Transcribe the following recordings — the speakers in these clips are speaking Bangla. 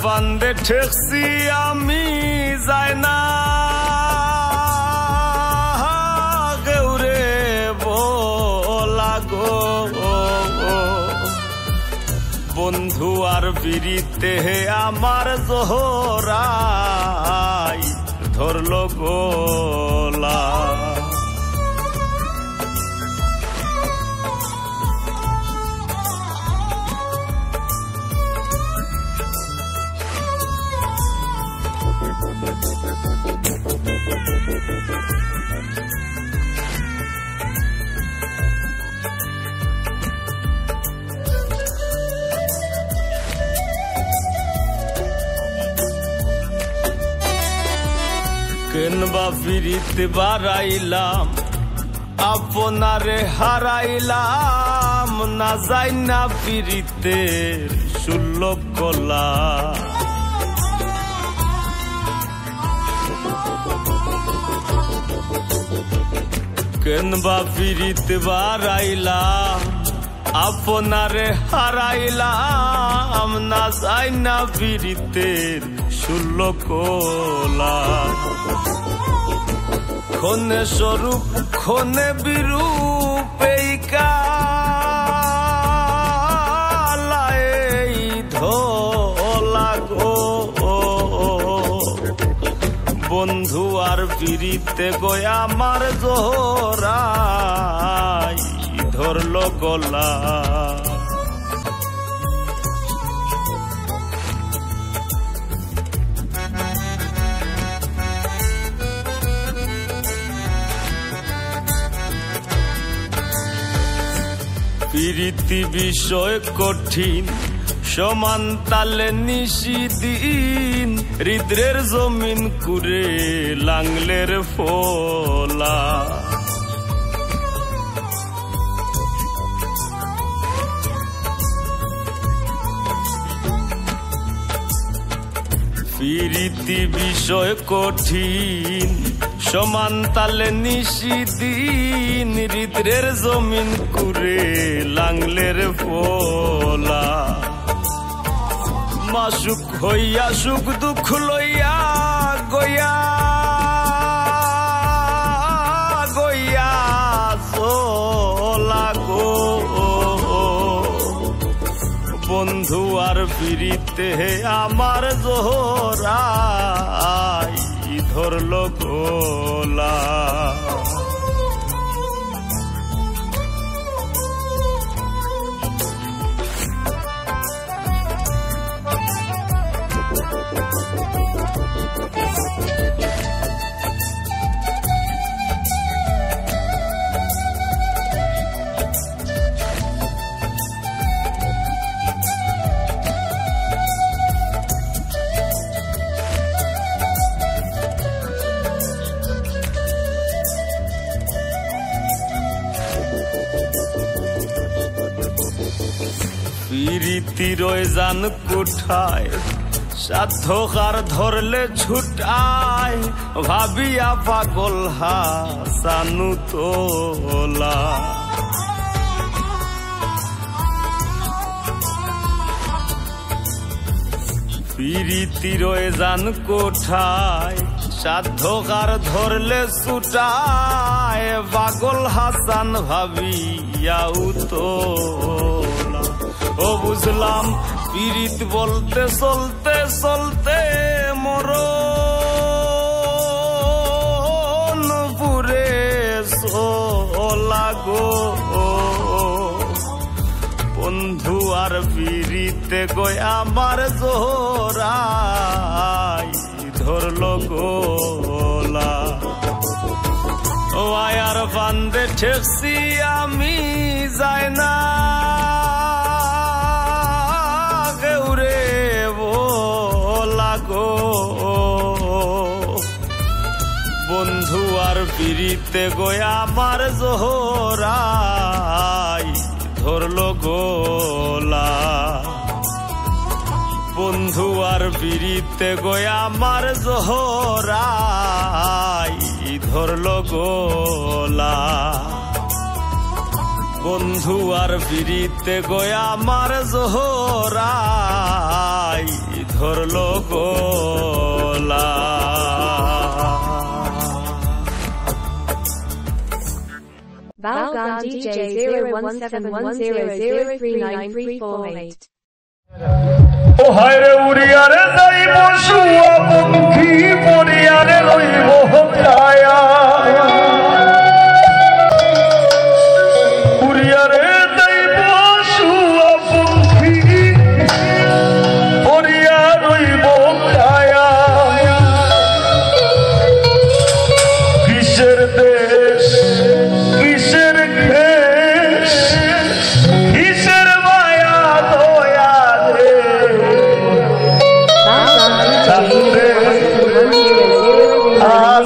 ফান্দে ঠেকছি আমি যায় না গৌরে বলা গো বন্ধু আর বিরিতে আমার জোহরাই ধরলো গোলা কেনবা ফিরিতে বাড়াইলাম আপনারে হারাইলাম না যাই না ফিরিতে সুলভ কলা কেনবা ফিরিতে বাড়াইলাম আপনারে হারাইলাম না যাই না ফিরিতে সুলভ কলা খনে স্বরূপ খনে বিরূপ এই কালাই ধলা গো বন্ধু আর ফিরিতে গয়া আমার জোহরাই ধরলো গলা প্রীতি বিষয় কঠিন সমান তালে নিশিদিন হৃদ্রের জমিন কুরে লাংলের ফোলা প্রীতি বিষয় কঠিন সমান তালে নিশিদিন হৃদ্রের জমিন কুরে লাংলের ফোলা মাসুক হইয়া সুখ দুঃখ লইয়া গয়া গয়া চলা গো বন্ধু আর ফিরিতে আমার জোহরাই ধরলো গোলা প্রীতি রয়ে জান কোঠায় সাধ্যকার ধরলে ছুটায় ভাবিয়া পাগল হাসানু তোলা প্রীতি রয়ে জান কোঠায় সাধ্যকার ধরলে ছুটায় পাগল হাসান ভাবিয়া তোলা ও বুঝলাম পীড়িত বলতে চলতে চলতে মরণ পুরে চলা গো বন্ধু আর পীড়িতে গয় আমার জোহরাই ধরলো গোলা আয়ার ফান্দে ঠেকছি আমি যায় না বন্ধু আর ফিরিতে গয়া আমার জোহরাই ধরলো গোলা বন্ধু আর ফিরিতে গয়া আমার জোহরাই ধরলো গোলা বন্ধু আর ফিরিতে গয়া আমার জোহরাই ধরলো গোলা। Valgam DJ 017100393348. ও হায়রে উড়িয়ারে যাইব শুয়া পঙ্খী পড়িয়ারে লইব ছায়া উড়িয়ারে যাইব শুয়া পঙ্খী পড়িয়া লইব ছায়া কিসের দেশ কিসের খেস কিসের মায়া দয়া রে Valgam DJ 017100393348.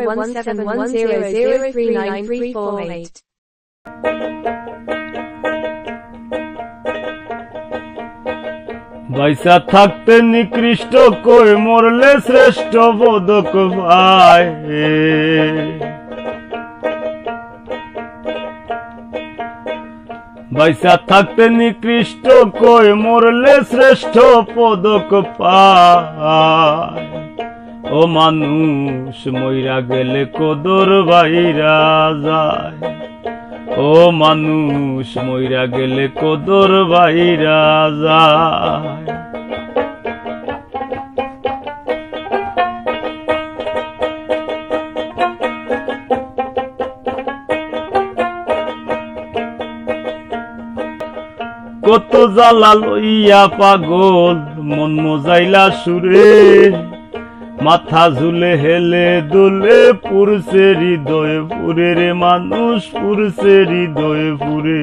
01710039348. বাইসা থাকতে নিকৃষ্ট কই মরলে শ্রেষ্ঠ পদক ভাই বাইসা থাকতে নিকৃষ্ট কই মরলে শ্রেষ্ঠ পদক পায় ও মানুষ মইরা গেলে কদর বাইরা যায় ও মানুষ মইরা গেলে কদর বাইরা যায় কত জ্বালা লইয়া পাগল মন মজাইলা সুরে মাথা ঝুলে হেলে দুলে পুরছে হৃদয়ে পুরে রে মানুষ পুরছে হৃদয়ে পুরে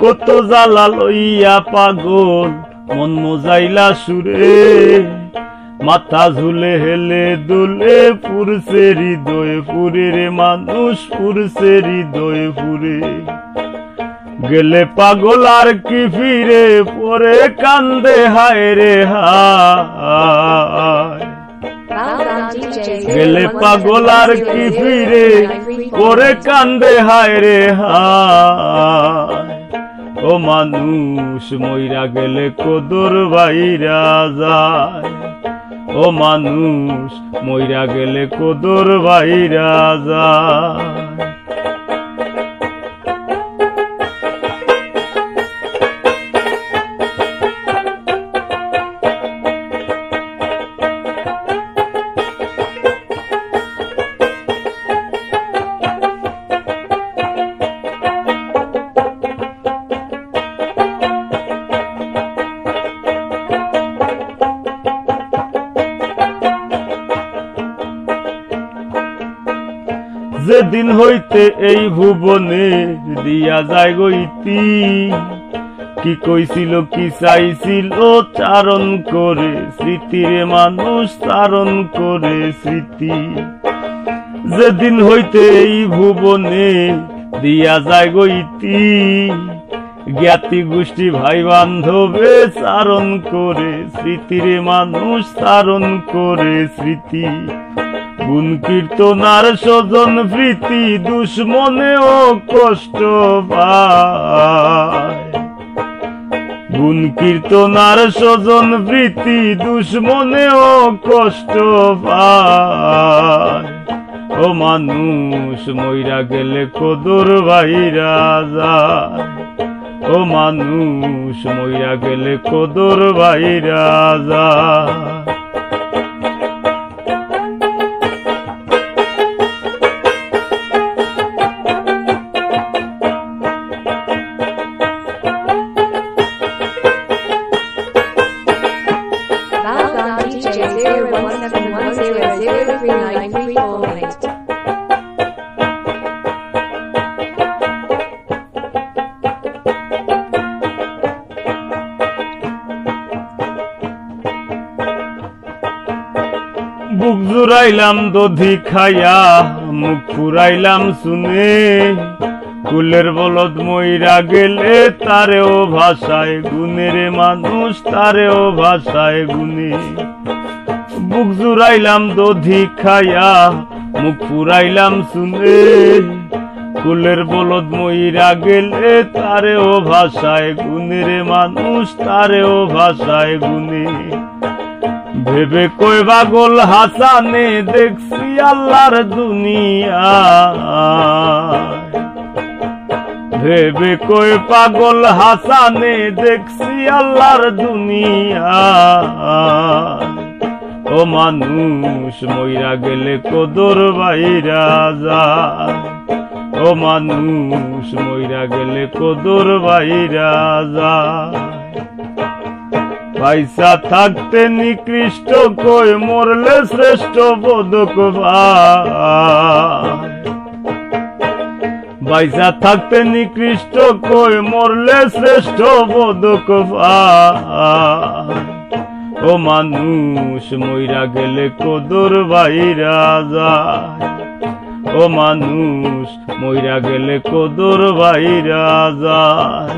কত জ্বালা লইয়া পাগল মন মজাইলা সুরে মাথা ঝুলে হেলে দুলে পুরছে হৃদয়ে পুরে রে মানুষ পুরছে হৃদয়ে পুরে গেলে পাগল আর কি ফিরে পরে কান্দে হায় রে হায় গেলে পাগল আর কি ফিরে পরে কান্দে হায় রে হায় ও মানুষ মইরা গেলে কদর বাইরা যায় ও মানুষ মইরা গেলে কদর বাইরা যায় যেদিন হইতে এই ভুবনে দিয়া যায় গইতি কি কইছিল কি চাইছিল চারণ করে স্মৃতিরে মানুষ চারণ করে স্মৃতি যেদিন হইতে এই ভুবনে দিয়া যায় গইতি জ্ঞাতি গোষ্ঠী ভাই বান্ধবে চারণ করে স্মৃতিরে মানুষ চারণ করে স্মৃতি গুণ কীর্তনার স্বজন প্রীতি দুশ্মনেও কষ্ট পায় গুণ কীর্তনার স্বজন প্রীতি দুশ্মনেও কষ্ট পায় ও মানুষ মইরা গেলে কদর বাইরা যায় ও মানুষ মইরা গেলে কদর বাইরা যায় বুক জুড়াইলাম দধি খাইয়া মুখ ফুরাইলাম শুনে কুলের বলদ মইরা গেলে তারেও ভাষায় গুনে রে মানুষ তারেও ভাষায় গুনে বুক জুড়াইলাম দধি খাইয়া মুখ ফুরাইলাম শুনে কুলের বলদ মইরা গেলে তারেও ভাষায় গুনে রে মানুষ তারেও ভাষায় গুনে ভেবে কই পাগল হাসানে দেখছি আল্লাহর দুনিয়া ভেবে কই পাগল হাসানে দেখছি আল্লাহর দুনিয়া ও মানুষ মইরা গেলে কদর বাইরা যায় ও মানুষ মইরা গেলে কদর বাইরা যায় পয়সা থাকতে নিকৃষ্ট কই মরলে শ্রেষ্ঠ পদক পায় পয়সা থাকতে নিকৃষ্ট কই মরলে শ্রেষ্ঠ পদক পায় ও ও মানুষ মইরা গেলে কদর বাইরা যায়, ও মানুষ মইরা গেলে কদর বাইরা যায়,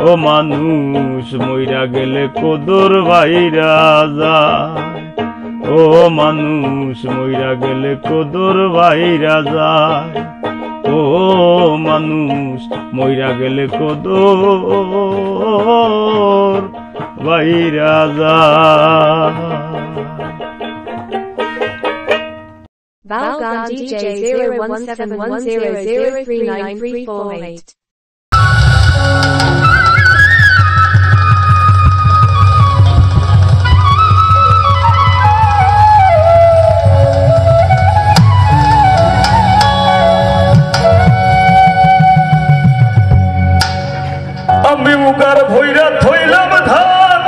ও মানুষ মইরা গেলে কদর বাইরা যায়, ও মানুষ মইরা গেলে কদর বাইরা যায়, ও মানুষ মইরা গেলে কদর বাইরা যায়। Valgam DJ 017100039348. আমি উগার ভৈরা থইলাম ধান,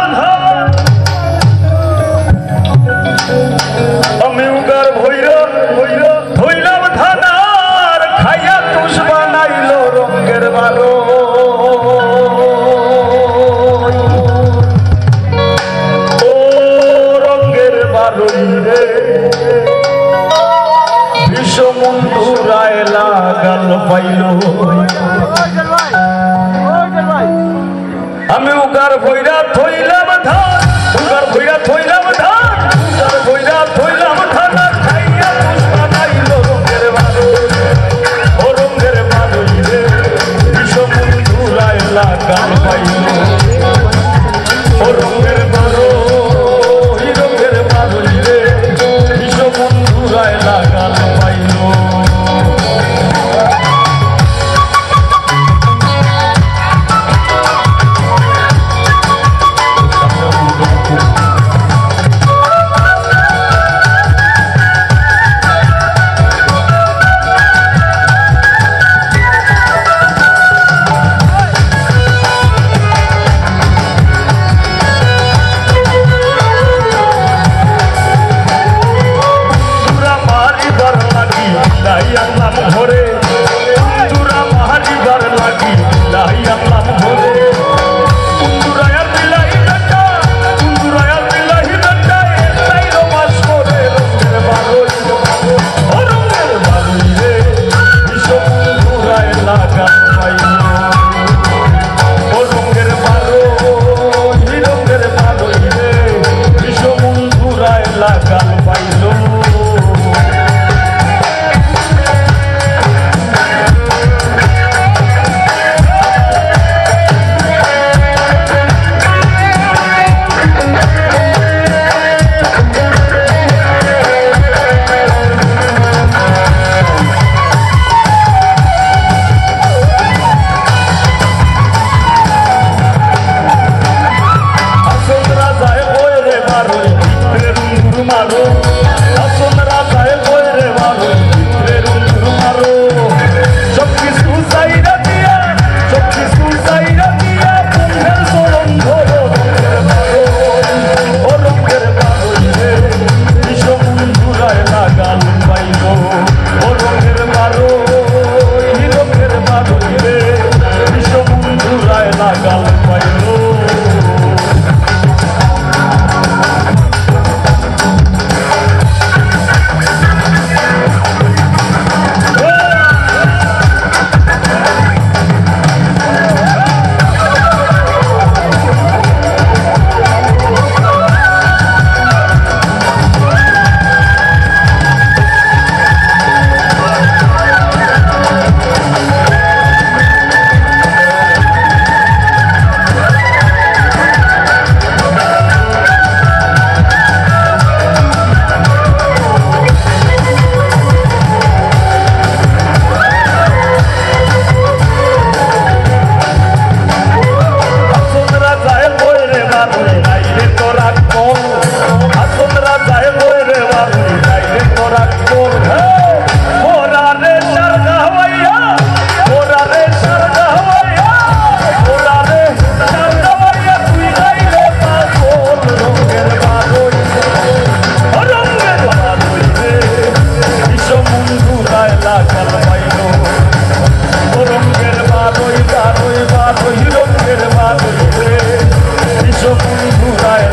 আমি উগার ভৈরা থইলাম ধান আর খাইয়া তুষ বানাইল রঙের বারো, ও রঙের বারোই রে বিষমন্ধুরায় লাগাল পাইল। আমি উগার ভৈরা থইলাম ধান, উগার ভৈরা থইলাম ধান, উগার ভৈরা থইলাম ধান খাইয়া তুষ বানাইল রঙের বারো, ও রঙের বারোই রে বিষমন্ধুরায় লাগাল পাইল, ও রঙের বারো রঙের বারোই রে বিষমন্ধুরায় লাগাল পাইল।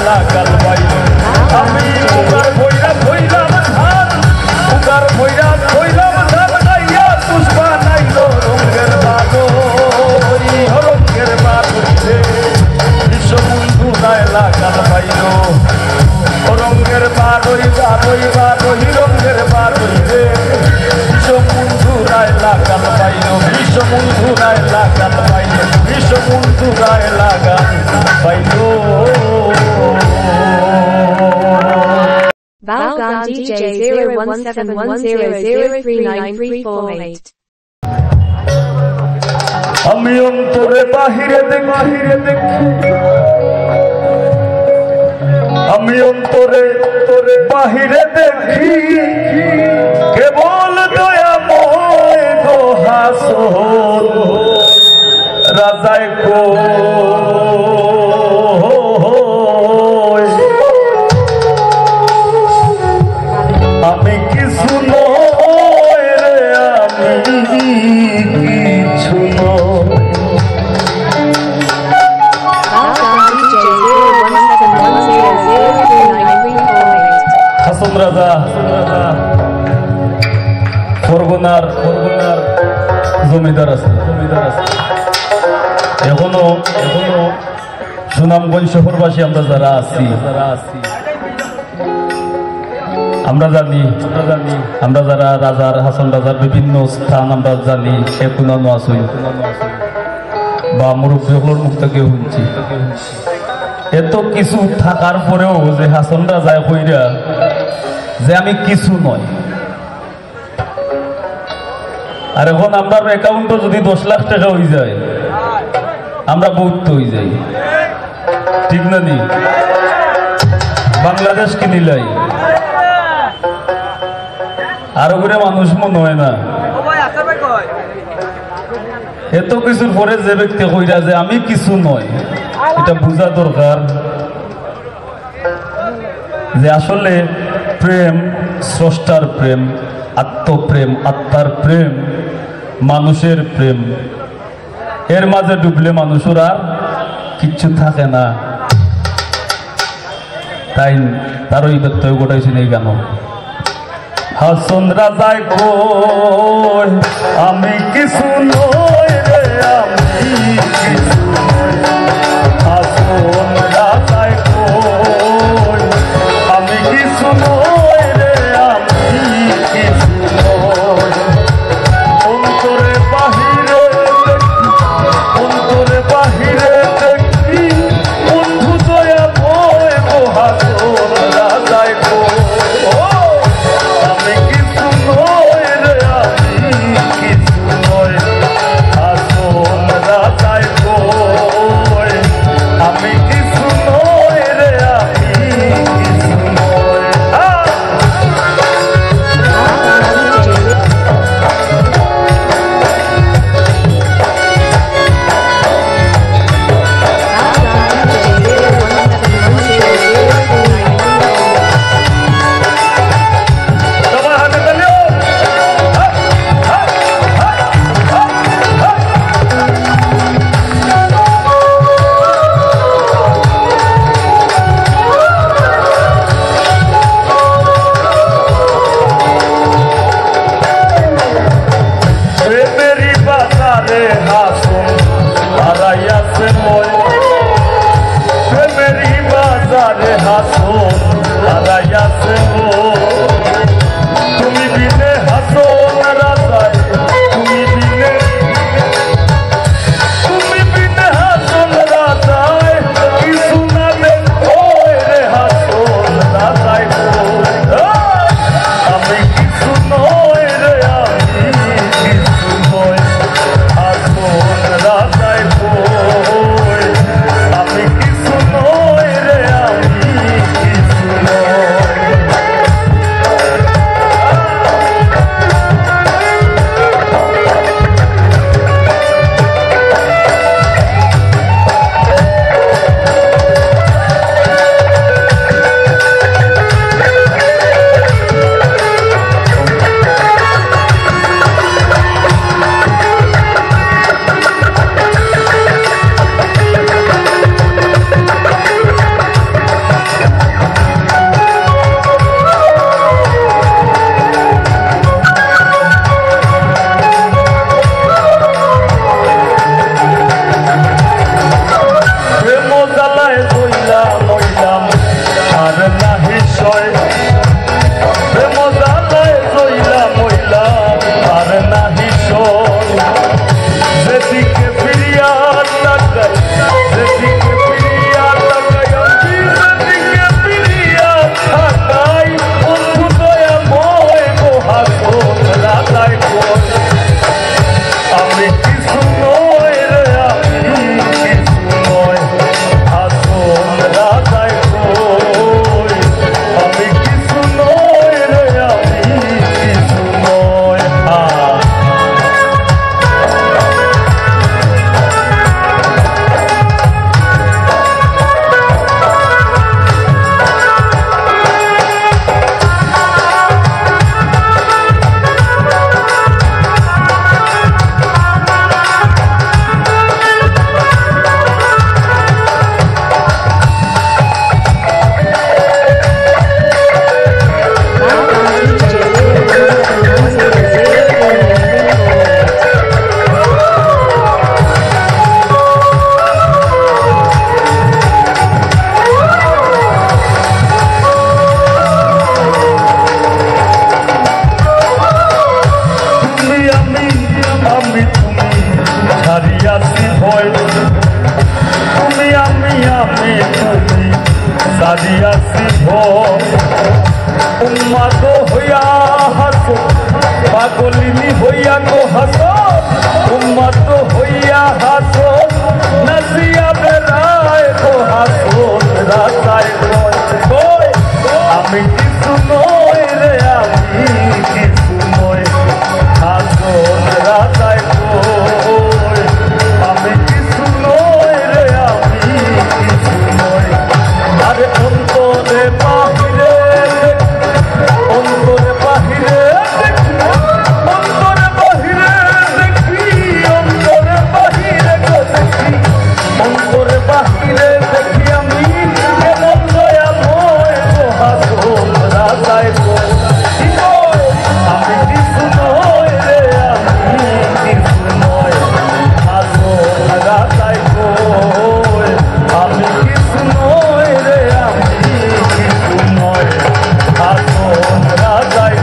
লাগাল ভাই কইরা কইলাম ধান গাইয়া পুষ্পা নাইল রঙের বাদই রঙের বাদই রে বিশ্ববন্ধু নাই লাগাল পাইল রঙের বাদই বাদই বাদই রঙের বাদই রে বিশ্ববন্ধু নাই লাগাল পাইল বিশ্ববন্ধু নাই লাগাল পাইল বিশ্ববন্ধু নাই লাগাল পাইল Valgon DJ 017100393448. আমি অন্তরে বাহিরে দেখি আমি অন্তরে বাহিরে দেখি কেবল দয়াময় গো হাসন রাজায় গো আমি কিছু নয় রে আমি কিছু নয় হাসন রাজা ফরগনার জমিদার আছে এখনো সুনামগঞ্জ শহরবাসী আমরা যারা আছি আমরা জানি আমরা যারা রাজার হাসন রাজার বিভিন্ন স্থান আমরা জানি সে কোনানো আসুন বা মুরব্বীগুলোর মুখ থেকে শুনছি এত কিছু থাকার পরেও যে হাসন রাজায় কইরা যে আমি কিছু নয় আর এখন আমার অ্যাকাউন্টে যদি 10 লাখ টাকা হয়ে যায় আমরা বহুত হয়ে যাই ঠিক না নি বাংলাদেশ কিনিলাই আরো করে মানুষ মনে হয় না এত কিছুর পরে যে ব্যক্তি কইরা যে আমি কিছু নয় এটা বোঝা দরকার যে আসলে প্রেম স্রষ্টার প্রেম আত্মপ্রেম আত্মার প্রেম মানুষের প্রেম এর মাঝে ডুবলে মানুষের আর কিচ্ছু থাকে না তাই তার ওই ব্যক্তি গোটাইছে এই গান হাসন রাজায় কই আমি কিছু নই রে আমি কিছু নই হাসন রাজায় কই আমি কিছু নই রে আমি কিছু নই অন্তরে বাহিরে দেখি বন্ধু দয়া বই গো হাসন রাজায় কই আমি কিছু নয় রে আমি কিছু নয় ভয় তুমি আমি তুমি সাজিয়াছি ভয় উম্মাদ হইয়া হাসো পাগলিনী হইয়া গো হাসো উম্মাদ হইয়া হাসো নাচিয়া বেড়ায় গো হাসো রাতায় কয় আমি কিছু নই রে আমি কিছু নই হাসো রাতায় কয় আমি কিছু নই রে আমি কিছু নই আরে অন্তরে বাহিরে অন্তরে বাহিরে অন্তরে বাহিরে দেখি অন্তরে বাহিরে দেখি অন্তরে বাহিরে দেখি আমি কেমন দয়াময় হাসো রাজায় আমি কিছু নই রে আমি কিছু নই হাসো রাজায় আমি কিছু নই রে আমি কিছু নই হাসো রাজায়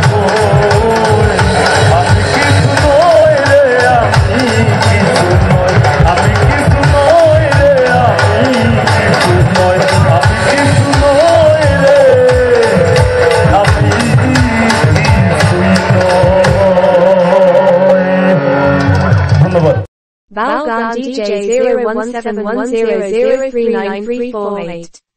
আমি কিছু নই রে আমি কিছু নই আমি কিছু নই রে আমি কিছু নই আমি কিছু নই রে আমি কিছুই নই। ধন্যবাদ। Valgandhi J 017100039348